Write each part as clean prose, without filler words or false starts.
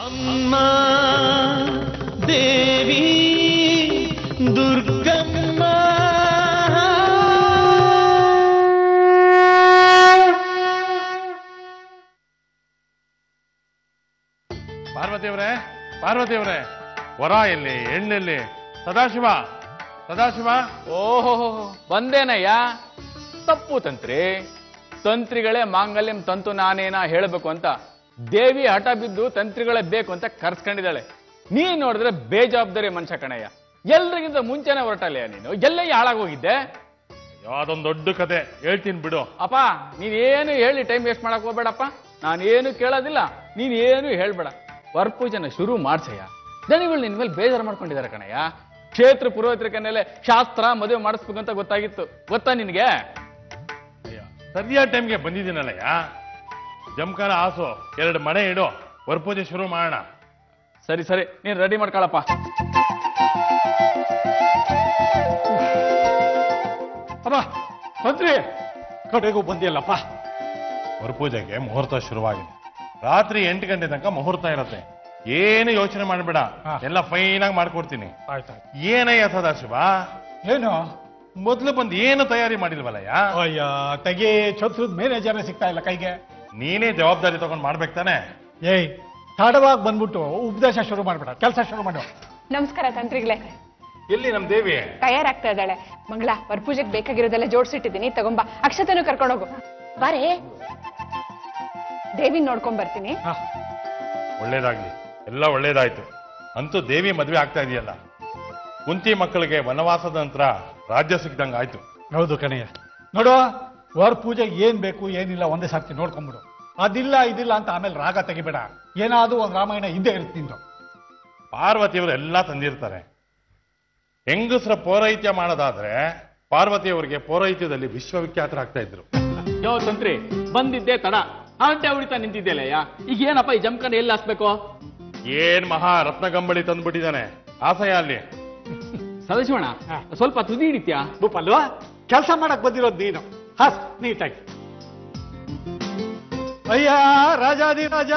ಅಮ್ಮ ದೇವಿ ದುರ್ಗಮ್ಮ ಪಾರ್ವತಿಯವರೇ ವರ ಎಲ್ಲಿ ಹೆಣ್ಣೆಲ್ಲಿ? ಸದಾಶಿವ ಸದಾಶಿವ. ಓಹೋ ಬಂದೇನಯ್ಯ. ತಪ್ಪು ತಂತ್ರಿಗಳೇ ಮಾಂಗಲ್ಯಂ ತಂತು ನಾನೇನ ಹೇಳಬೇಕು ಅಂತ ದೇವಿ ಹಠ ಬಿದ್ದು ತಂತ್ರಿಗಳೇ ಬೇಕು ಅಂತ ಕರ್ಸ್ಕೊಂಡಿದ್ದಾಳೆ. ನೀನ್ ನೋಡಿದ್ರೆ ಬೇಜವಾಬ್ದಾರಿ ಮನುಷ್ಯ ಕಣಯ್ಯ. ಎಲ್ರಿಗಿಂತ ಮುಂಚೆನೆ ಹೊರಟಲ್ಲಯ್ಯ ನೀನು. ಎಲ್ಲೇ ಹಾಳಾಗೋಗಿದ್ದೆ? ಯಾವ್ದೊಂದು ದೊಡ್ಡ ಕತೆ ಹೇಳ್ತೀನಿ ಬಿಡು. ಅಪ್ಪ ನೀನೇನು ಹೇಳಿ ಟೈಮ್ ವೇಸ್ಟ್ ಮಾಡಕ್ ಹೋಗ್ಬೇಡಪ್ಪ. ನಾನೇನು ಕೇಳೋದಿಲ್ಲ, ನೀನೇನು ಹೇಳ್ಬೇಡ. ವರಪೂಜೆನ ಶುರು ಮಾಡ್ಸಯ್ಯ. ಜನಗಳು ನಿನ್ ಮೇಲೆ ಬೇಜಾರು ಮಾಡ್ಕೊಂಡಿದ್ದಾರೆ ಕಣಯ್ಯ. ಕ್ಷೇತ್ರ ಪುರೋಹಿತರ ಮೇಲೆ ಶಾಸ್ತ್ರ ಮದುವೆ ಮಾಡಿಸ್ಬೇಕಂತ ಗೊತ್ತಾಗಿತ್ತು. ಗೊತ್ತಾ ನಿನ್ಗೆ? ಸರಿಯಾದ ಟೈಮ್ಗೆ ಬಂದಿದ್ದೀನಲ್ಲಯ್ಯ. ಜಮ್ಕಾನ ಆಸು 2 ಮನೆ ಇಡು, ವರಪೂಜೆ ಶುರು ಮಾಡೋಣ. ಸರಿ ಸರಿ, ನೀನ್ ರೆಡಿ ಮಾಡ್ಕೊಳಪ್ಪ. ಅಪ್ಪ ಮಂತ್ರಿ ಕಡೆಗೂ ಬಂದಿಲ್ಲಪ್ಪ. ವರಪೂಜೆಗೆ ಮುಹೂರ್ತ ಶುರುವಾಗಿದೆ. ರಾತ್ರಿ 8 ಗಂಟೆ ತನಕ ಮುಹೂರ್ತ ಇರತ್ತೆ. ಏನು ಯೋಚನೆ ಮಾಡ್ಬೇಡ, ಎಲ್ಲ ಫೈನ್ ಆಗಿ ಮಾಡ್ಕೊಡ್ತೀನಿ. ಆಯ್ತಾಯ್ತು. ಏನಯ್ಯ ಸದಾಶಿವ, ಏನು ಮೊದ್ಲು ಬಂದು ಏನು ತಯಾರಿ ಮಾಡಿಲ್ವಲ್ಲಯ್ಯ? ಅಯ್ಯ ತೆಗಿ, ಛತ್ರದ ಮ್ಯಾನೇಜರ್ ಸಿಗ್ತಾ ಇಲ್ಲ ಕೈಗೆ. ನೀನೇ ಜವಾಬ್ದಾರಿ ತಗೊಂಡ್ ಮಾಡ್ಬೇಕು ತಾನೆ. ಏಯ್ ತಡವಾಗಿ ಬಂದ್ಬಿಟ್ಟು ಉಪದೇಶ ಶುರು ಮಾಡ್ಬೇಡ, ಕೆಲಸ ಶುರು ಮಾಡು. ನಮಸ್ಕಾರ ತಂತ್ರಿಗಳೇ. ಎಲ್ಲಿ ನಮ್ ದೇವಿ? ತಯಾರಾಗ್ತಾ ಇದ್ದಾಳೆ. ಮಂಗಳ ವರಪೂಜೆಗೆ ಬೇಕಾಗಿರೋದೆಲ್ಲ ಜೋಡಿಸಿಟ್ಟಿದ್ದೀನಿ, ತಗೊಂಬಾ. ಅಕ್ಷತನು ಕರ್ಕೊಂಡೋಗು. ಬಾರೇ, ದೇವಿ ನೋಡ್ಕೊಂಡ್ ಬರ್ತೀನಿ. ಒಳ್ಳೇದಾಗ್ಲಿ, ಎಲ್ಲ ಒಳ್ಳೇದಾಯ್ತು. ಅಂತೂ ದೇವಿ ಮದ್ವೆ ಆಗ್ತಾ ಇದೆಯಲ್ಲ. ಕುಂತಿ ಮಕ್ಕಳಿಗೆ ವನವಾಸದ ನಂತರ ರಾಜ್ಯ ಸಿಕ್ದಂಗ ಆಯ್ತು. ಹೌದು ಕಣಯ್ಯ. ನೋಡು, ವರ ಪೂಜೆಗೆ ಏನ್ ಬೇಕು ಏನಿಲ್ಲ ಒಂದೇ ಸರ್ತಿ ನೋಡ್ಕೊಂಡ್ಬಿಡು. ಅದಿಲ್ಲ ಇದಿಲ್ಲ ಅಂತ ಆಮೇಲೆ ರಾಗ ತೆಗಿಬೇಡ. ಏನಾದ್ರೂ ಒಂದು ರಾಮಾಯಣ ಇದ್ದೇ ಇರ್ತಿಂದು. ಪಾರ್ವತಿಯವರು ಎಲ್ಲ ತಂದಿರ್ತಾರೆ. ಹೆಂಗಸರ ಪೌರಹಿತ್ಯ ಮಾಡೋದಾದ್ರೆ ಪಾರ್ವತಿಯವರಿಗೆ ಪೌರಹಿತ್ಯದಲ್ಲಿ ವಿಶ್ವವಿಖ್ಯಾತರಾಗ್ತಾ ಇದ್ರು. ಯೋ ತಂತ್ರಿ, ಬಂದಿದ್ದೆ ತಡ, ಹಂಟೆ ಹೊಡಿತಾ ನಿಂತಿದ್ದೆಲ್ಲಯ್ಯ. ಈಗ ಏನಪ್ಪ ಈ ಜಮ್ಕನ್ ಎಲ್ಲಿ ಹಾಸ್ಬೇಕು? ಏನ್ ಮಹಾ ರತ್ನಗಂಬಳಿ ತಂದ್ಬಿಟ್ಟಿದ್ದಾನೆ ಆಸಯ ಅಲ್ಲಿ. ಸದಾಶಿವಣ್ಣ, ಸ್ವಲ್ಪ ತುದಿ ಹಿಡಿತ್ಯಾ? ಭೂಪಲ್ವಾ, ಕೆಲಸ ಮಾಡಕ್ ಬಂದಿರೋದು ನೀನು. ಹಸ್ ನೀಟಾಗಿ. ಅಯ್ಯ ರಾಜಾದಿ ರಾಜ.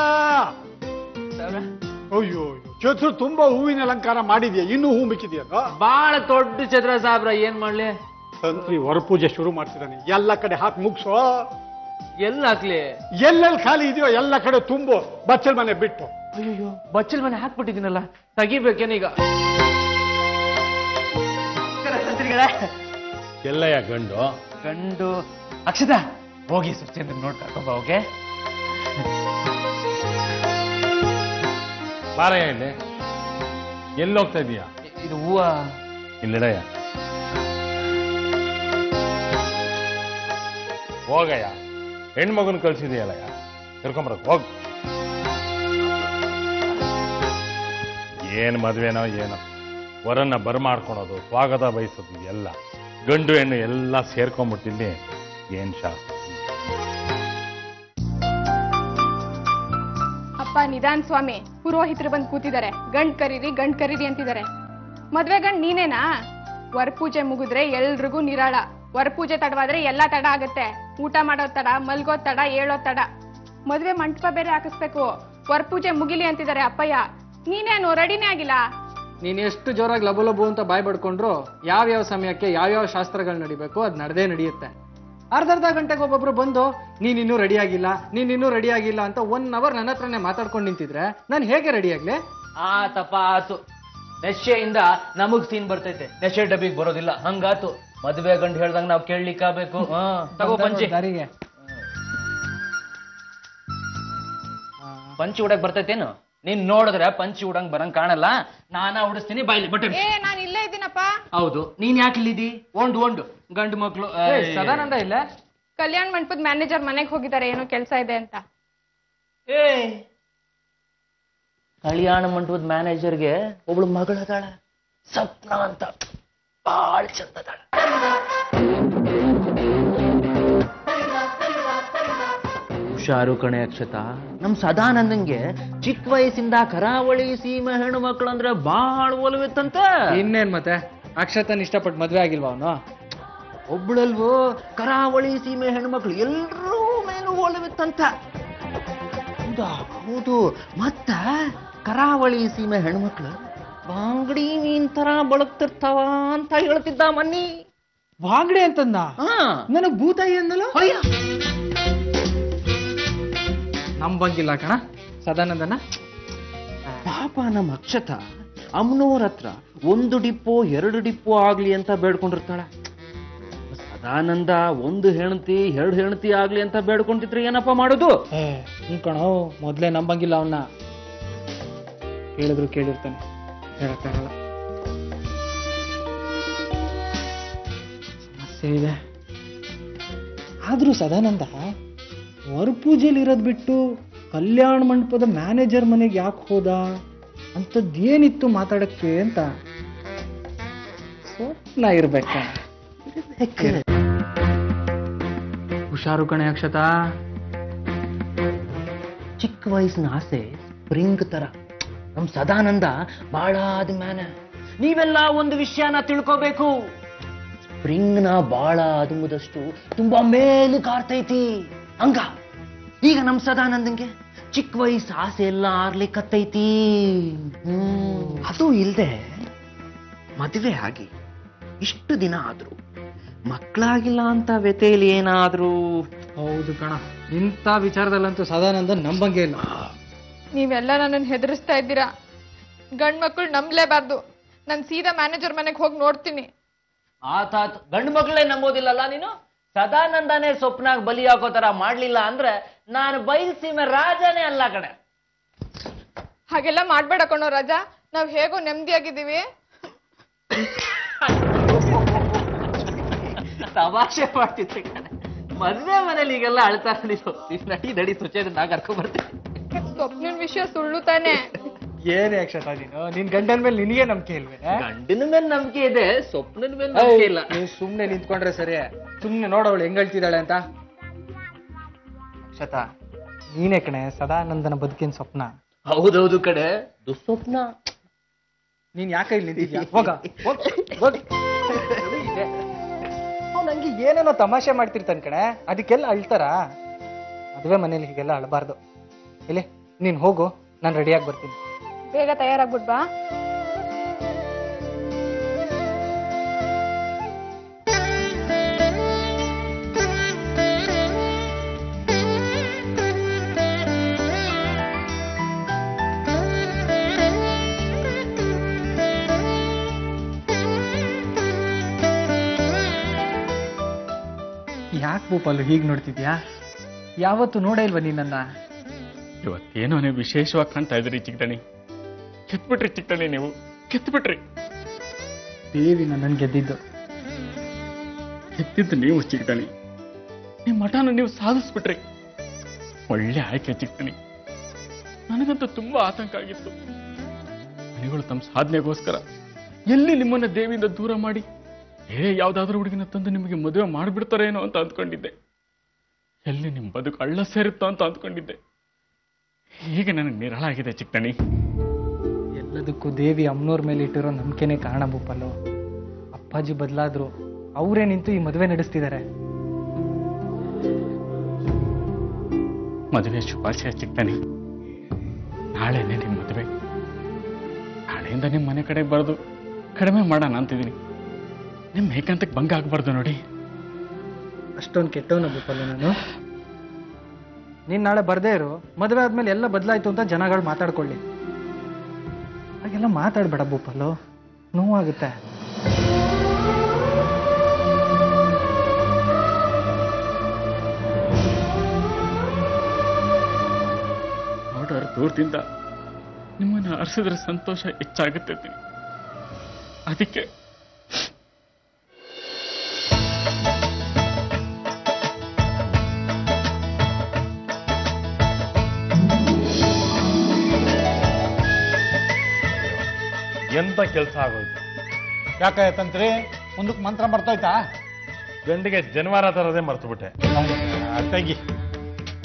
ಅಯ್ಯೋ, ಚತುರ್ ತುಂಬಾ ಹೂವಿನ ಅಲಂಕಾರ ಮಾಡಿದ್ಯಾ, ಇನ್ನೂ ಹೂ ಮಿಕ್ಕಿದ್ಯಲ್ಲ. ಬಾಳ ದೊಡ್ಡ ಛತ್ರ ಸಾಬ್ರ, ಏನ್ ಮಾಡ್ಲಿ? ತಂತ್ರಿ ವರಪೂಜೆ ಶುರು ಮಾಡ್ತಿದ್ದಾನೆ. ಎಲ್ಲ ಕಡೆ ಹಾಕಿ ಮುಗ್ಸೋ. ಎಲ್ಲ ಹಾಕ್ಲಿ? ಎಲ್ಲೆಲ್ಲಿ ಖಾಲಿ ಇದೆಯೋ ಎಲ್ಲ ಕಡೆ ತುಂಬು, ಬಚ್ಚಲ್ ಮನೆ ಬಿಟ್ಟು. ಅಯ್ಯೋ, ಬಚ್ಚಲ್ ಮನೆ ಹಾಕ್ಬಿಟ್ಟಿದ್ದೀನಲ್ಲ, ತೆಗಿಬೇಕೇನೀಗ? ಎಲ್ಲಯ್ಯ ಗಂಡು? ಗಂಡು ಅಕ್ಷತಾ, ಹೋಗಿ ಸುಚೇಂದ್ರ ನೋಡ್ಕೊಂಬ. ಓಕೆ, ಬಾರಯ್ಯ ಇಲ್ಲಿ. ಎಲ್ಲಿ ಹೋಗ್ತಾ ಇದೀಯಾ? ಇದು ಹೂವ ಇಲ್ಲಿಡಯ್ಯ. ಹೋಗಯ್ಯ, ಹೆಣ್ಮಗನ್ ಕಳ್ಸಿದೀಯಲ್ಲಯ್ಯ, ಕರ್ಕೊಂಬರಕ್ ಹೋಗ್. ಏನ್ ಮದ್ವೆನೋ ಏನೋ, ವರನ್ನ ಬರ್ಮಾಡ್ಕೊಳೋದು, ಸ್ವಾಗತ ಬಯಸೋದು, ಎಲ್ಲ ಗಂಡು ಹೆಣ್ಣು ಎಲ್ಲ ಸೇರ್ಕೊಂಡ್ಬಿಟ್ಟಿಲ್ಲಿ. ಏನ್ ಶಾಸ್ತ್ರ. ಅಪ್ಪ ನಿಧಾನ್ ಸ್ವಾಮಿ, ಪುರೋಹಿತರು ಬಂದು ಕೂತಿದ್ದಾರೆ. ಗಂಡ್ ಕರೀರಿ ಅಂತಿದ್ದಾರೆ. ಮದ್ವೆ ಗಂಡ್ ನೀನೇನಾ? ವರಪೂಜೆ ಮುಗಿದ್ರೆ ಎಲ್ರಿಗೂ ನಿರಾಳ. ವರಪೂಜೆ ತಡವಾದ್ರೆ ಎಲ್ಲಾ ತಡ ಆಗತ್ತೆ. ಊಟ ಮಾಡೋದ್ ತಡ, ಮಲ್ಗೋದ್ ತಡ, ಏಳೋದ್ ತಡ. ಮದ್ವೆ ಮಂಟಪ ಬೇರೆ ಹಾಕಿಸ್ಬೇಕು. ವರಪೂಜೆ ಮುಗಿಲಿ ಅಂತಿದ್ದಾರೆ ಅಪ್ಪಯ್ಯ. ನೀನೇನು ರೆಡಿನೇ ಆಗಿಲ್ಲ? ನೀನ್ ಎಷ್ಟು ಜೋರಾಗಿ ಲಬು ಲಬು ಅಂತ ಬಾಯ್ ಬಡ್ಕೊಂಡ್ರು ಯಾವ್ಯಾವ ಸಮಯಕ್ಕೆ ಯಾವ್ಯಾವ ಶಾಸ್ತ್ರಗಳು ನಡಿಬೇಕು ಅದ್ ನಡೆದೇ ನಡೆಯುತ್ತೆ. ಅರ್ಧ ಗಂಟೆಗೆ ಒಬ್ಬೊಬ್ರು ಬಂದು ನೀನಿನ್ನೂ ರೆಡಿ ಆಗಿಲ್ಲ ಅಂತ 1 ಅವರ್ ನನ್ನ ಹತ್ರನೇ ಮಾತಾಡ್ಕೊಂಡು ನಿಂತಿದ್ರೆ ನಾನು ಹೇಗೆ ರೆಡಿ ಆಗ್ಲಿ? ಆತಪ್ಪ ಆತು. ನೆಶೆಯಿಂದ ನಮಗ್ ಸೀನ್ ಬರ್ತೈತೆ, ನೆಶೆ ಡಬ್ಬಿಗೆ ಬರೋದಿಲ್ಲ. ಹಂಗಾತು. ಮದುವೆ ಗಂಡು ಹೇಳ್ದಂಗ ನಾವು ಕೇಳಲಿಕ್ಕಾಗಬೇಕು. ತಗೋ ಪಂಚಿ. ಪಂಚಿ ಉಡಕ್ ಬರ್ತೈತೇನು? ನೀನ್ ನೋಡಿದ್ರೆ ಪಂಚಿ ಉಡಂಗ್ ಬರಂಗ್ ಕಾಣಲ್ಲ. ನಾನಾ ಉಡಿಸ್ತೀನಿ, ಬಾಯ್ಲಿ ಬಟ್ಟೆ. ನಾನು ಇಲ್ಲೇ ಇದ್ದೀನಪ್ಪ. ಹೌದು, ನೀನ್ ಯಾಕೆ ಇಲ್ಲಿದ್ದಿ? ಒಂಡು ಗಂಡು ಮಕ್ಳು. ಸದಾನಂದ ಇಲ್ಲ? ಕಲ್ಯಾಣ ಮಂಟಪದ ಮ್ಯಾನೇಜರ್ ಮನೆಗೆ ಹೋಗಿದ್ದಾರೆ, ಏನೋ ಕೆಲಸ ಇದೆ ಅಂತ. ಕಲ್ಯಾಣ ಮಂಟಪದ ಮ್ಯಾನೇಜರ್ಗೆ ಒಬ್ಳು ಮಗಳದಾಳ, ಸಪ್ನ ಅಂತ. ಬಾಳ ಚಂದದಾಳ. ಹುಷಾರು ಕಣೆ ಅಕ್ಷತಾ. ನಮ್ ಸದಾನಂದಂಗೆ ಚಿಕ್ಕ ವಯಸ್ಸಿಂದ ಕರಾವಳಿ ಸೀಮೆ ಹೆಣ್ಣು ಮಕ್ಕಳು ಅಂದ್ರೆ ಬಾಳ ಒಲವಿತ್ತಂತ. ಇನ್ನೇನ್ ಮತ್ತೆ, ಅಕ್ಷತನ್ ಇಷ್ಟಪಟ್ಟು ಮದ್ವೆ ಆಗಿಲ್ವಾ ಅವನು? ಒಬ್ಳಲ್ವೋ ಕರಾವಳಿ ಸೀಮೆ ಹೆಣ್ಮಕ್ಳು ಎಲ್ರೂ ಮೇಲೂ ಒಲವಿತ್ತಂತ. ಹೌದು, ಮತ್ತ ಕರಾವಳಿ ಸೀಮೆ ಹೆಣ್ಮಕ್ಳು ಬಾಂಗಡಿ ಮೀನ್ ತರ ಬಳಗ್ತಿರ್ತಾವ ಅಂತ ಹೇಳ್ತಿದ್ದ ಮನ್ನಿ. ಬಾಂಗ್ಡೆ ಅಂತಂದ ನನಗ್ ಭೂತಾಯಿ ಅಂದಲ್ಲ. ನಂಬಂಗಿಲ್ಲ ಕಣ ಸದಾನಂದನ. ಪಾಪ ನಮ್ಮ ಅಕ್ಷತ ಅಮ್ಮನವ್ರ ಹತ್ರ 1 ಡಿಪ್ಪೋ 2 ಡಿಪ್ಪೋ ಆಗ್ಲಿ ಅಂತ ಬೇಡ್ಕೊಂಡಿರ್ತಾಳ. ಸದಾನಂದ 1 ಹೆಣ್ತಿ 2 ಹೆಣ್ತಿ ಆಗ್ಲಿ ಅಂತ ಬೇಡ್ಕೊಂಡಿದ್ರೆ ಏನಪ್ಪ ಮಾಡೋದು? ಕಣೋ ಮೊದ್ಲೇ ನಂಬಂಗಿಲ್ಲ ಅವನ್ನ. ಕೇಳಿದ್ರು ಕೇಳಿರ್ತಾನೆ, ಹೇಳಕ್ಕಾಗಲ್ಲ. ಸಮಸ್ಯೆ ಇದೆ. ಆದ್ರೂ ಸದಾನಂದ ವರಪೂಜೆಲಿ ಇರೋದ್ ಬಿಟ್ಟು ಕಲ್ಯಾಣ ಮಂಟಪದ ಮ್ಯಾನೇಜರ್ ಮನೆಗೆ ಯಾಕೆ ಹೋದ ಅಂತದ್ದೇನಿತ್ತು ಮಾತಾಡಕ್ಕೆ ಅಂತ ಸ್ವಪ್ನ ಇರ್ಬೇಕ. ಹುಷಾರು ಕಣೆ ಅಕ್ಷತಾ. ಚಿಕ್ಕ ವಯಸ್ಸಿನ ಆಸೆ ಸ್ಪ್ರಿಂಗ್ ತರ. ನಮ್ ಸದಾನಂದ ಬಾಳ ಆದ್ಮ್ಯಾನ ನೀವೆಲ್ಲ ಒಂದು ವಿಷಯನ ತಿಳ್ಕೋಬೇಕು. ಸ್ಪ್ರಿಂಗ್ನ ಬಾಳ ಅದುಮದಷ್ಟು ತುಂಬಾ ಮೇಲು ಕಾರ್ತೈತಿ. ಹಂಗ ಈಗ ನಮ್ ಸದಾನಂದಂಗೆ ಚಿಕ್ಕ ವಯಸ್ಸು ಆಸೆ ಎಲ್ಲ ಆರ್ಲಿಕ್ಕತ್ತೈತಿ. ಅದು ಇಲ್ದೆ ಮದುವೆ ಆಗಿ ಇಷ್ಟು ದಿನ ಆದ್ರು ಮಕ್ಕಳಾಗಿಲ್ಲ ಅಂತ ವ್ಯಥೆಯಲ್ಲಿ ಏನಾದ್ರೂ. ಹೌದು ಕಣ, ಇಂಥ ವಿಚಾರದಲ್ಲಂತೂ ಸದಾನಂದ ನಂಬಂಗೆ ಇಲ್ಲ. ನೀವೆಲ್ಲ ನನ್ನನ್ನು ಹೆದರಿಸ್ತಾ ಇದ್ದೀರಾ. ಗಂಡ್ ಮಕ್ಕಳು ನಂಬಲೇಬಾರ್ದು. ನಾನು ಸೀದಾ ಮ್ಯಾನೇಜರ್ ಮನೆಗೆ ಹೋಗಿ ನೋಡ್ತೀನಿ. ಆತಾತ್ ಗಂಡು ಮಕ್ಕಳೇ ನಂಬೋದಿಲ್ಲಲ್ಲ ನೀನು. ಸದಾನಂದನೇ ಸ್ವಪ್ನಾಗ ಬಲಿ ಹಾಕೋ ತರ ಮಾಡ್ಲಿಲ್ಲ ಅಂದ್ರೆ ನಾನು ಬಯಲ್ಸೀಮೆ ರಾಜನೇ ಅಲ್ಲ ಕಡೆ. ಹಾಗೆಲ್ಲ ಮಾಡ್ಬೇಡ ಕಣೋ ರಾಜ, ನಾವ್ ಹೇಗೋ ನೆಮ್ಮದಿಯಾಗಿದ್ದೀವಿ. ತಮಾಷೆ ಮಾಡ್ತಿದ್ದೆ ಕಣೆ. ಮದ್ವೆ ಮನೇಲಿ ಈಗೆಲ್ಲ ಅಳ್ತಾ ನಡಿ ನಡಿ ಸುಚೇನ ಕರ್ಕೊಂಡ್ ಬರ್ತೀನಿ. ಸ್ವಪ್ನನ್ ವಿಷಯ ಸುಳ್ಳು ತಾನೆ. ಏನೇ ಅಕ್ಷತಾ ನೀನು, ನಿನ್ ಗಂಡನ ಮೇಲೆ ನಿನಗೆ ನಂಬಿಕೆ ಇಲ್ವೇ? ಗಂಡಿನ ಮೇಲೆ ನಂಬಿಕೆ ಇದೆ, ಸ್ವಪ್ನದ ಮೇಲೆ ನಂಬಿಕೆ ಇಲ್ಲ. ನೀನ್ ಸುಮ್ನೆ ನಿಂತ್ಕೊಂಡ್ರೆ ಸರಿ. ಸುಮ್ನೆ ನೋಡವಳು ಹೆಂಗ್ ಹೇಳ್ತಿದ್ದಾಳೆ ಅಂತ. ಅಕ್ಷತಾ ನೀನೇ ಕಣೆ ಸದಾನಂದನ ಬದುಕಿನ ಸ್ವಪ್ನ. ಹೌದೌದು ಕಡೆ, ದುಸ್ವಪ್ನ. ನೀನ್ ಯಾಕೆ ಇಲ್ಲಿ ನಿಂತಿದ್ಯಾ? ಹೋಗ ನಂಗೆ ಏನೇನೋ ತಮಾಷೆ ಮಾಡ್ತಿರ್ತಾನೆ ಕಣೆ, ಅದಕ್ಕೆಲ್ಲ ಅಳ್ತಾರ? ಮದುವೆ ಮನೇಲಿ ಹೀಗೆಲ್ಲ ಅಳಬಾರ್ದು. ಇಲ್ಲಿ ನೀನ್ ಹೋಗು, ನಾನು ರೆಡಿಯಾಗಿ ಬರ್ತೀನಿ. ಬೇಗ ತಯಾರಾಗ್ಬಿಟ್ ಬಾ. ಯಾಕೆ ಭೂಪಾಲು ಹೀಗೆ ನೋಡ್ತಿದ್ಯಾ? ಯಾವತ್ತು ನೋಡೇ ಇಲ್ವಾ ನೀನನ್ನ? ಇವತ್ತೇನೋ ನೀವು ವಿಶೇಷವಾಗಿ ಕಾಣ್ತಾ ಇದ್ರಿ ಚಿಕ್ಕಣಿ. ಕೆತ್ಬಿಟ್ರಿ ಚಿಕ್ಕಣಿ, ನೀವು ಕೆತ್ಬಿಟ್ರಿ. ದೇವಿ ನನ್ನನ್ನು ಗೆದ್ದಿದ್ದು. ಕೆತ್ತಿದ್ದು ನೀವು ಚಿಕ್ಕಣಿ. ನಿಮ್ಮ ಮಠನ ನೀವು ಸಾಧಿಸ್ಬಿಟ್ರಿ. ಒಳ್ಳೆ ಆಯ್ಕೆ ಚಿಕ್ಕಣಿ. ನನಗಂತೂ ತುಂಬಾ ಆತಂಕ ಆಗಿತ್ತು. ಮನೆಗಳು ತಮ್ಮ ಸಾಧನೆಗೋಸ್ಕರ ಎಲ್ಲಿ ನಿಮ್ಮನ್ನ ದೇವಿಯಿಂದ ದೂರ ಮಾಡಿ ಯಾವ್ದಾದ್ರೂ ಹುಡುಗಿನ ತಂದು ನಿಮಗೆ ಮದುವೆ ಮಾಡಿಬಿಡ್ತಾರೇನೋ ಅಂತ ಅಂದ್ಕೊಂಡಿದ್ದೆ. ಎಲ್ಲಿ ನಿಮ್ಮ ಬದುಕು ಹಳ್ಳ ಸೇರುತ್ತೋ ಅಂತ ಅಂದ್ಕೊಂಡಿದ್ದೆ. ಈಗ ನನಗೆ ನಿರಾಳ ಆಗಿದೆ ಚಿಕ್ಕಣಿ. ಎಲ್ಲದಕ್ಕೂ ದೇವಿ ಅಮ್ಮನವ್ರ ಮೇಲೆ ಇಟ್ಟಿರೋ ನಂಬಿಕೆನೇ ಕಾರಣ ಭೂಪಾಲು. ಅಪ್ಪಾಜಿ ಬದಲಾದ್ರು, ಅವರೇ ನಿಂತು ಈ ಮದುವೆ ನಡೆಸ್ತಿದ್ದಾರೆ. ಮದುವೆ ಶುಭಾಶಯ ಚಿಕ್ಕಣಿ. ನಾಳೆನೇ ನಿಮ್ಮ ಮದುವೆ. ನಾಳೆಯಿಂದ ನಿಮ್ಮ ಮನೆ ಕಡೆಗೆ ಬರೋದು ಕಡಿಮೆ ಮಾಡೋಣ ಅಂತಿದ್ದೀನಿ. ನಿಮ್ಮ ಏಕಾಂತಕ್ಕೆ ಭಂಗ ಆಗ್ಬಾರ್ದು ನೋಡಿ. ಅಷ್ಟೊಂದು ಕೆಟ್ಟವನ ಭೂಪಾಲು ನಾನು? ನೀನ್ ನಾಳೆ ಬರ್ದೇ ಇರು. ಮದುವೆ ಆದ್ಮೇಲೆ ಎಲ್ಲ ಬದಲಾಯ್ತು ಅಂತ ಜನಗಳು ಮಾತಾಡ್ಕೊಳ್ಳಿ. ಹಾಗೆಲ್ಲ ಮಾತಾಡ್ಬೇಡ ಭೂಪಾಲು, ನೋವಾಗುತ್ತೆ. ನೋಡೋರು ದೂರದಿಂದ ನಿಮ್ಮನ್ನು ಅರಸಿದ್ರೆ ಸಂತೋಷ ಹೆಚ್ಚಾಗುತ್ತೆ. ಅದಕ್ಕೆ ಎಂತ ಕೆಲಸ ಆಗೋಯ್ತು. ಯಾಕಾಯ್ತಂತ್ರಿ? ಮುಂದಕ್ಕೆ ಮಂತ್ರ ಬರ್ತೋಯ್ತಾ? ಗಂಡಿಗೆ ಜನವಾರ ತರದೇ ಮರ್ತು ಬಿಟ್ಟೆ. ತೆಗಿ,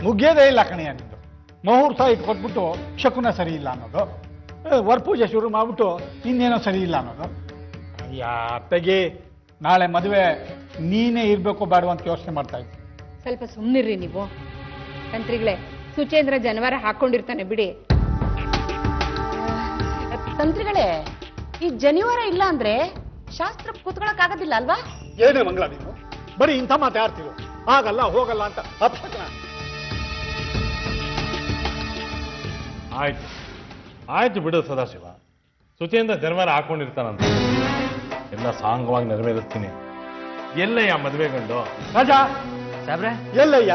ಮುಗಿಯೋದೇ ಇಲ್ಲ ಕಣೆಯ ನಿಂದು. ಮುಹೂರ್ತ ಇಟ್ಕೊಟ್ಬಿಟ್ಟು ಶಕುನ ಸರಿ ಇಲ್ಲ ಅನ್ನೋದು, ವರಪೂಜೆ ಶುರು ಮಾಡ್ಬಿಟ್ಟು ಇನ್ನೇನೋ ಸರಿ ಇಲ್ಲ ಅನ್ನೋದು. ಅಯ್ಯ ತೆಗಿ, ನಾಳೆ ಮದುವೆ ನೀನೇ ಇರ್ಬೇಕು ಬೇಡ ಅಂತ ಯೋಚನೆ ಮಾಡ್ತಾ ಇದ್ದೆ. ಸ್ವಲ್ಪ ಸುಮ್ಮನಿರ್ರಿ ನೀವು ತಂತ್ರಿಗಳೇ. ಸುಚೇಂದ್ರ ಜನವಾರ ಹಾಕೊಂಡಿರ್ತಾನೆ ಬಿಡಿ. ತಂತ್ರಿಗಳೇ, ಈ ಜನಿವಾರ ಇಲ್ಲ ಅಂದ್ರೆ ಶಾಸ್ತ್ರ ಕೂತ್ಕೊಳಕ್ ಆಗೋದಿಲ್ಲ ಅಲ್ವಾ? ಏನೇ ಮಂಗಳ ನೀನು ಬರೀ ಇಂಥ ಮಾತಾಡ್ತೀವಿ, ಆಗಲ್ಲ ಹೋಗಲ್ಲ ಅಂತ ಅಪಶಕನ. ಆಯ್ತು ಆಯ್ತು ಬಿಡು ಸದಾಶಿವ. ಸುಚೇಂದ್ರ ಜನ್ವಾರ ಹಾಕೊಂಡಿರ್ತಾನಂತ, ಎಲ್ಲ ಸಾಂಗವಾಗಿ ನೆರವೇರಿಸ್ತೀನಿ. ಎಲ್ಲಯ್ಯ ಮದುವೆ ಗಂಡು? ರಾಜಾ ಸಾಬ್ರೆ, ಎಲ್ಲಯ್ಯ?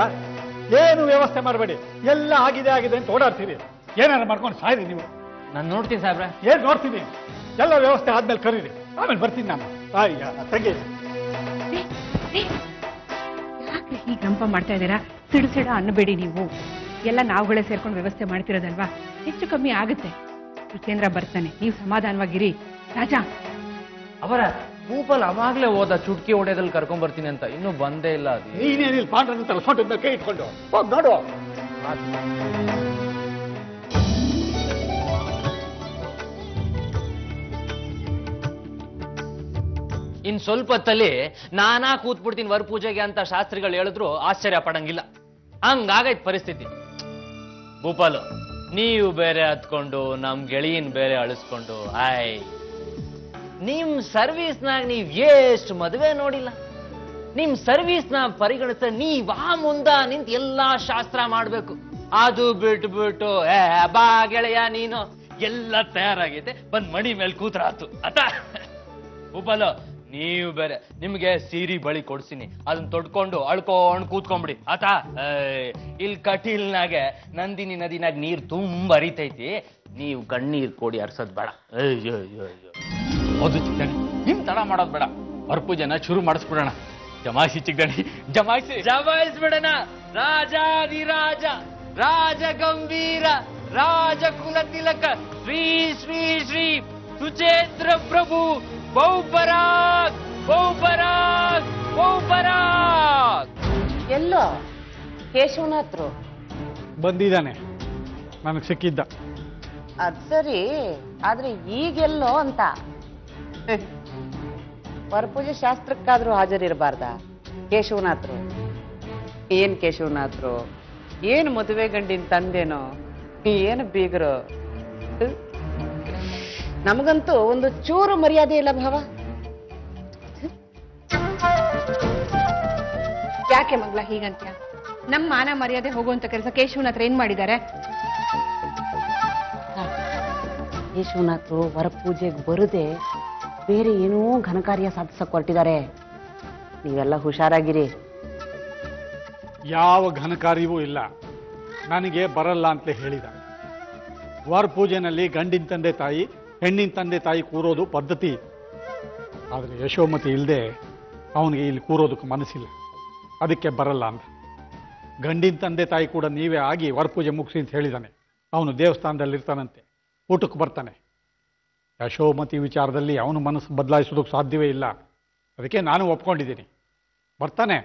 ಏನು ವ್ಯವಸ್ಥೆ ಮಾಡಬೇಡಿ, ಎಲ್ಲ ಆಗಿದೆ ಅಂತ ಓಡಾಡ್ತೀರಿ. ಏನಾರು ಮಾಡ್ಕೊಂಡು ಸಾಯ್ರಿ ನೀವು. ನಾನು ನೋಡ್ತೀನಿ ಸಾಬ್ರೆ. ಏನ್ ನೋಡ್ತೀನಿ? ಎಲ್ಲ ವ್ಯವಸ್ಥೆ ಆದ್ಮೇಲೆ ಕರೀರಿ, ಆಮೇಲೆ ಬರ್ತೀನಿ ನಾನು. ಅಯ್ಯ ತಂಗಿ, ಯಾಕೆ ಹೀಗೆ ರಂಪ ಮಾಡ್ತಾ ಇದ್ದೀರಾ? ಸಿಡು ಅನ್ನಬೇಡಿ ನೀವು. ಎಲ್ಲ ನಾವುಗಳೇ ಸೇರ್ಕೊಂಡು ವ್ಯವಸ್ಥೆ ಮಾಡ್ತಿರೋದಲ್ವಾ, ಹೆಚ್ಚು ಕಮ್ಮಿ ಆಗುತ್ತೆ. ಸುಚೇಂದ್ರ ಬರ್ತಾನೆ, ನೀವು ಸಮಾಧಾನವಾಗಿರಿ. ರಾಜಾ ಅವರ ಭೂಪಾಲ್ ಅವಾಗ್ಲೇ ಹೋದ ಚುಟ್ಕಿ ಹೊಡೆದಲ್ಲಿ ಕರ್ಕೊಂಡ್ ಬರ್ತೀನಿ ಅಂತ, ಇನ್ನೂ ಬಂದೇ ಇಲ್ಲ. ಅದು ನೀನೇನಿಲ್ಲ ಪಾಂಡ್ರಂತ ಸೊಂಟದ ಕೈ ಇಟ್ಕೊಂಡು ಹೋಗ್ ನೋಡು. ಇನ್ ಸ್ವಲ್ಪ ಹೊತ್ತಲ್ಲಿ ನಾನಾ ಕೂತ್ಬಿಡ್ತೀನಿ ವರ ಪೂಜೆಗೆ ಅಂತ ಶಾಸ್ತ್ರಿಗಳು ಹೇಳಿದ್ರು ಆಶ್ಚರ್ಯ ಪಡಂಗಿಲ್ಲ. ಹಂಗಾಗೈತ್ ಪರಿಸ್ಥಿತಿ. ಭೂಪಾಲು, ನೀವು ಬೇರೆ ಹತ್ಕೊಂಡು ನಮ್ ಗೆಳೆಯನ್ ಬೇರೆ ಅಳಿಸ್ಕೊಂಡು, ಆಯ್ ನಿಮ್ ಸರ್ವೀಸ್ನಾಗ ನೀವ್ ಎಷ್ಟು ಮದುವೆ ನೋಡಿಲ್ಲ. ನಿಮ್ ಸರ್ವೀಸ್ನ ಪರಿಗಣಿಸ ನೀವ್ ಮುಂದ ನಿಂತ ಎಲ್ಲಾ ಶಾಸ್ತ್ರ ಮಾಡ್ಬೇಕು. ಅದು ಬಿಟ್ಬಿಟ್ಟು ಬಾ ಗೆಳೆಯ ನೀನು, ಎಲ್ಲ ತಯಾರಾಗೈತೆ, ಬಂದ್ ಮಣಿ ಮೇಲೆ ಕೂತ್ರಾತು ಅತ. ಭೂಪಾಲು, ನೀವು ಬೇರೆ ನಿಮ್ಗೆ ಸೀರೆ ಬಳಿ ಕೊಡ್ಸಿನಿ, ಅದನ್ನ ತೊಡ್ಕೊಂಡು ಅಳ್ಕೊಂಡ್ ಕೂತ್ಕೊಂಡ್ಬಿಡಿ ಆತ. ಇಲ್ಲಿ ಕಟೀಲ್ನಾಗೆ ನಂದಿನಿ ನದಿನಾಗ ನೀರ್ ತುಂಬಾ ಹರಿತೈತಿ, ನೀವು ಕಣ್ಣೀರ್ ಕೊಡಿ ಅರ್ಸದ್ ಬೇಡ. ಹೌದು ಚಿಕ್ಕಣಿ, ನಿಮ್ ತಡ ಮಾಡೋದ್ ಬೇಡ, ವರ ಪೂಜೆನ ಶುರು ಮಾಡಿಸ್ಬಿಡೋಣ. ಜಮಾಯಿಸಿ ಚಿಕ್ಕಣಿ, ಜಮಾಯಿಸ್ಬಿಡೋಣ. ರಾಜಾದಿರಾಜ ರಾಜ ಗಂಭೀರ ರಾಜ ಕುಲ ತಿಲಕ ಶ್ರೀ ಶ್ರೀ ಶ್ರೀ ಸುಚೇಂದ್ರ ಪ್ರಭು ಬಹುಪರಾಗ್ ಬಹುಪರಾಗ್ ಬಹುಪರಾಗ್. ಎಲ್ಲೋ ಕೇಶವನಾಥ್ರು ಬಂದಿದ್ದಾನೆ, ನನಗೆ ಸಿಕ್ಕಿದ್ದ. ಅದ್ ಸರಿ, ಆದ್ರೆ ಈಗೆಲ್ಲೋ ಅಂತ. ವರಪೂಜೆ ಶಾಸ್ತ್ರಕ್ಕಾದ್ರೂ ಹಾಜರಿರಬಾರ್ದ ಕೇಶವನಾಥ್ರು? ಏನ್ ಕೇಶವನಾಥ್ರು, ಏನ್ ಮದುವೆ ಗಂಡಿನ ತಂದೆನೋ, ಏನು ಬೀಗರು. ನಮಗಂತೂ ಒಂದು ಚೂರು ಮರ್ಯಾದೆ ಇಲ್ಲ ಭಾವ. ಯಾಕೆ ಮಗ್ಲ ಹೀಗಂತ್ಯ? ನಮ್ಮ ಮಾನ ಮರ್ಯಾದೆ ಹೋಗುವಂತ ಕೆಲಸ ಕೇಶವನ ಹತ್ರ ಏನ್ ಮಾಡಿದ್ದಾರೆ? ಕೇಶವನಾಥ್ರು ವರಪೂಜೆಗೆ ಬರದೆ ಬೇರೆ ಏನೋ ಘನಕಾರ್ಯ ಸಾಧಿಸಕ್ ಹೊರಟಿದ್ದಾರೆ. ನೀವೆಲ್ಲ ಹುಷಾರಾಗಿರಿ. ಯಾವ ಘನಕಾರ್ಯವೂ ಇಲ್ಲ, ನನಗೆ ಬರಲ್ಲ ಅಂತಲೇ ಹೇಳಿದ. ವರ ಪೂಜೆನಲ್ಲಿ ಗಂಡಿನ ತಂದೆ ತಾಯಿ ಹೆಣ್ಣಿನ ತಂದೆ ತಾಯಿ ಕೂರೋದು ಪದ್ಧತಿ. ಆದರೆ ಯಶೋಮತಿ ಇಲ್ಲದೆ ಅವನಿಗೆ ಇಲ್ಲಿ ಕೂರೋದಕ್ಕೆ ಮನಸ್ಸಿಲ್ಲ, ಅದಕ್ಕೆ ಬರಲ್ಲ ಅಂತ. ಗಂಡಿನ ತಂದೆ ತಾಯಿ ಕೂಡ ನೀವೇ ಆಗಿ ವರ ಪೂಜೆ ಮುಗಿಸಿ ಅಂತ ಹೇಳಿದ್ದಾನೆ. ಅವನು ದೇವಸ್ಥಾನದಲ್ಲಿ ಇರ್ತಾನಂತೆ, ಊಟಕ್ಕೆ ಬರ್ತಾನೆ. ಯಶೋಮತಿ ವಿಚಾರದಲ್ಲಿ ಅವನು ಮನಸ್ಸು ಬದಲಾಯಿಸೋದಕ್ಕೆ ಸಾಧ್ಯವೇ ಇಲ್ಲ, ಅದಕ್ಕೆ ನಾನು ಒಪ್ಕೊಂಡಿದ್ದೀನಿ. ಬರ್ತಾನೆ.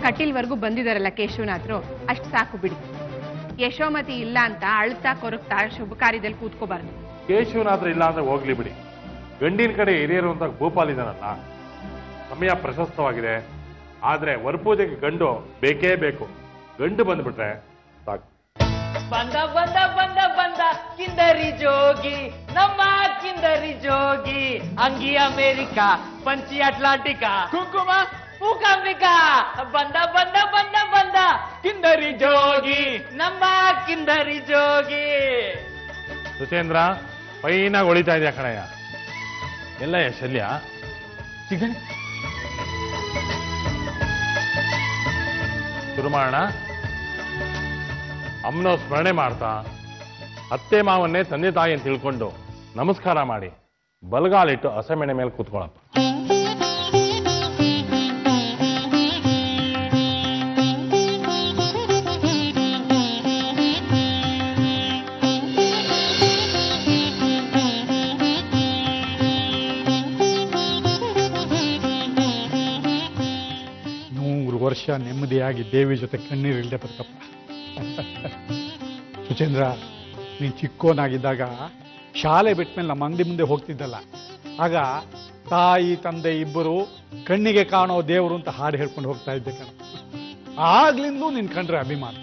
ಕಟೀಲ್ವರೆಗೂ ಬಂದಿದಾರಲ್ಲ ಕೇಶವನಾಥ್ರು, ಅಷ್ಟು ಸಾಕು ಬಿಡಿ. ಯಶೋಮತಿ ಇಲ್ಲ ಅಂತ ಅಳ್ತಾ ಕೊರಗ್ತಾ ಶುಭ ಕಾರ್ಯದಲ್ಲಿ ಕೂತ್ಕೋಬಾರ್ದು. ಕೇಶವನಾದ್ರೂ ಇಲ್ಲ ಅಂದ್ರೆ ಹೋಗ್ಲಿ ಬಿಡಿ, ಗಂಡಿನ ಕಡೆ ಹಿರಿಯರು ಅಂತ ಭೂಪಾಲ್ ಇದಾನಲ್ಲ, ಸಮಯ ಪ್ರಶಸ್ತವಾಗಿದೆ. ಆದ್ರೆ ವರಪೂಜೆಗೆ ಗಂಡು ಬೇಕೇ ಬೇಕು. ಗಂಡು ಬಂದ್ಬಿಟ್ರೆ ಸಾಕು. ಬಂದ ಬಂದ ಬಂದ ಬಂದ ಕಿಂದರಿ ಜೋಗಿ, ನಮ್ಮ ಕಿಂದರಿ ಜೋಗಿ. ಅಂಗಿ ಅಮೇರಿಕಾ, ಪಂಚಿ ಅಟ್ಲಾಂಟಿಕಾ, ಕುಂಕುಮ ಮೂಕಾಂಬಿಕಾ. ಬಂದ ಬಂದ ಬಂದ ಬಂದ ಕಿಂದರಿ ಜೋಗಿ, ನಮ್ಮ ಕಿಂದರಿ ಜೋಗಿ. ಸುಚೇಂದ್ರ ಫೈನಾಗಿ ಹೊಳಿತಾ ಇದೆಯಾ ಕಣಯ್ಯ. ಎಲ್ಲ ಶಲ್ಯ ಚಿಕ್ಕಣಿ ಶುರು ಮಾಡೋಣ. ಅಮ್ಮನೋ ಸ್ಮರಣೆ ಮಾಡ್ತಾ ಅತ್ತೆ ಮಾವನ್ನೇ ತಂದೆ ತಾಯಿ ಅಂತ ತಿಳ್ಕೊಂಡು ನಮಸ್ಕಾರ ಮಾಡಿ ಬಲಗಾಲಿಟ್ಟು ಹಸೆಮೆಣೆ ಮೇಲೆ ಕೂತ್ಕೊಳ್ಳಪ್ಪ. ವರ್ಷ ನೆಮ್ಮದಿಯಾಗಿ ದೇವಿ ಜೊತೆ ಕಣ್ಣೀರಿಲ್ಲದೆ ಬದುಕಪ್ಪ. ಸುಚೇಂದ್ರ, ನೀನು ಚಿಕ್ಕೋನಾಗಿದ್ದಾಗ ಶಾಲೆ ಬಿಟ್ಟ ಮೇಲೆ ನಮ್ಮ ಅಂಗಡಿ ಮುಂದೆ ಹೋಗ್ತಿದ್ದಲ್ಲ, ಆಗ ತಾಯಿ ತಂದೆ ಇಬ್ಬರು ಕಣ್ಣಿಗೆ ಕಾಣೋ ದೇವರು ಅಂತ ಹಾಡು ಹೇಳ್ಕೊಂಡು ಹೋಗ್ತಾ ಇದ್ದೆ ಕಣ. ಆಗ್ಲಿಂದೂ ನಿನ್ ಕಂಡ್ರೆ ಅಭಿಮಾನ.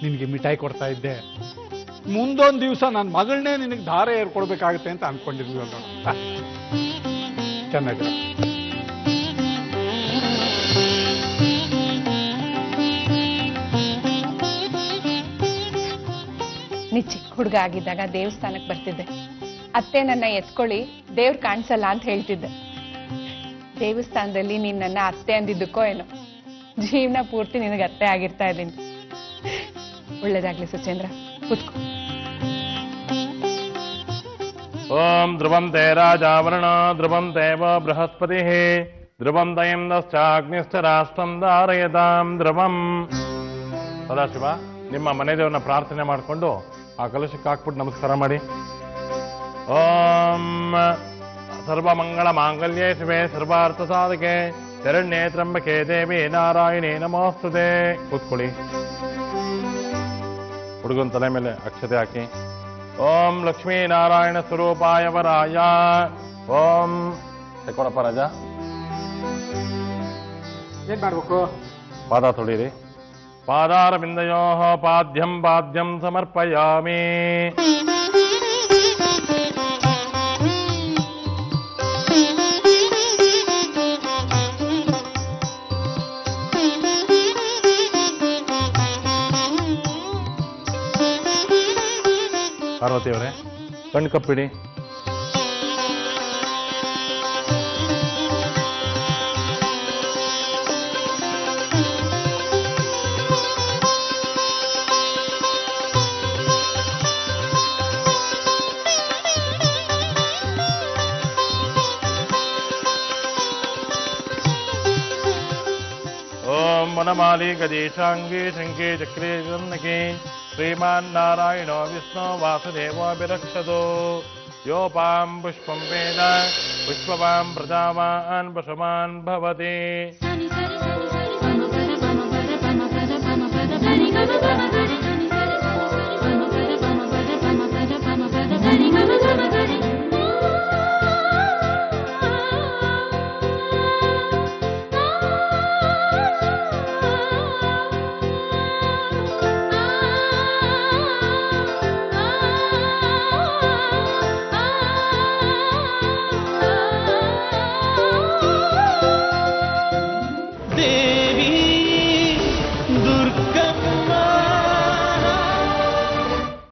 ನಿನಗೆ ಮಿಠಾಯಿ ಕೊಡ್ತಾ ಇದ್ದೆ, ಮುಂದೊಂದು ದಿವಸ ನನ್ನ ಮಗಳನ್ನೇ ನಿನಗೆ ಧಾರೆ ಏರ್ಕೊಡ್ಬೇಕಾಗತ್ತೆ ಅಂತ ಅನ್ಕೊಂಡಿರ್ಲಿಲ್ಲ ನೋಡು. ಚೆನ್ನಾಗಿದೆ. ನೀ ಚಿಕ್ಕ ಹುಡುಗ ಆಗಿದ್ದಾಗ ದೇವಸ್ಥಾನಕ್ಕೆ ಬರ್ತಿದ್ದೆ. ಅತ್ತೆ ನನ್ನ ಎತ್ಕೊಳ್ಳಿ ದೇವ್ರು ಕಾಣಿಸಲ್ಲ ಅಂತ ಹೇಳ್ತಿದ್ದೆ. ದೇವಸ್ಥಾನದಲ್ಲಿ ನೀನ್ ನನ್ನ ಅತ್ತೆ ಅಂದಿದ್ದಕ್ಕೋ ಏನೋ ಜೀವನ ಪೂರ್ತಿ ನಿನಗೆ ಅತ್ತೆ ಆಗಿರ್ತಾ ಇದ್ದೀನಿ. ಒಳ್ಳೇದಾಗ್ಲಿ ಸುಚೇಂದ್ರ, ಕೂತ್ಕೋ. ಓಂ ಧ್ರುವಂ ತೇ ರಾಜಾವರಣ ಧ್ರುವಂ ತೇವ ಬೃಹಸ್ಪತಿ ಧ್ರುವಂ ದಯಂಶ್ಚಾಗ್ನಿಶ್ಚ ರಾಷ್ಟ್ರಂ ಧಾರಯತಾಂ ಧ್ರುವಂ. ಸದಾಶಿವ, ನಿಮ್ಮ ಮನೆ ದೇವರನ್ನ ಪ್ರಾರ್ಥನೆ ಮಾಡಿಕೊಂಡು ಆ ಕಲಶಕ್ಕೆ ಹಾಕ್ಬಿಟ್ಟು ನಮಸ್ಕಾರ ಮಾಡಿ. ಓಂ ಸರ್ವಮಂಗಳ ಮಾಂಗಲ್ಯೇ ಶಿವೆ ಸರ್ವಾರ್ಥ ಸಾಧಕೆ ಶರಣ್ಯೇ ತ್ರ್ಯಂಬಕೆ ದೇವಿ ನಾರಾಯಣೇ ನಮೋಸ್ತುತೆ. ಕೂತ್ಕೊಳ್ಳಿ. ಹುಡುಗನ ತಲೆ ಮೇಲೆ ಅಕ್ಷತೆ ಹಾಕಿ. ಓಂ ಲಕ್ಷ್ಮೀನಾರಾಯಣ ಸ್ವರೂಪಾಯ ವರಾಯ. ಓಂ ತೆಕ್ಕೊಡಪ್ಪ ರಾಜ. ಏನ್ ಮಾಡ್ಬೇಕು? ಪಾದ ತೊಳೀರಿ. ಪಾದಾರವಿಂದಯೋ ಪಾದ್ಯಂ ಪಾದ್ಯಂ ಸಮರ್ಪಯಾಮಿ. ಪಾರ್ವತಿಯವರೇ, ಕಣ್ಣು ಕಪ್ಪಿಡಿ. ಓಂ ವನಮಾಲಿ ಗಜೇಶಾಂಗಿ ಶಂಕಿ ಚಕ್ರೇ ಜನ್ನಕಿ ಶ್ರೀಮಾನ್ ನಾರಾಯಣೋ ವಿಷ್ಣು ವಾಸುದೇವೋಭಿರಕ್ಷತು. ಯೋಪಾಂ ಪುಷ್ಪಂ ವೇದ ಪುಷ್ಪವಾಂ ಪ್ರಜಾವಾನ್ ಪಶುಮಾನ್ ಭವತಿ.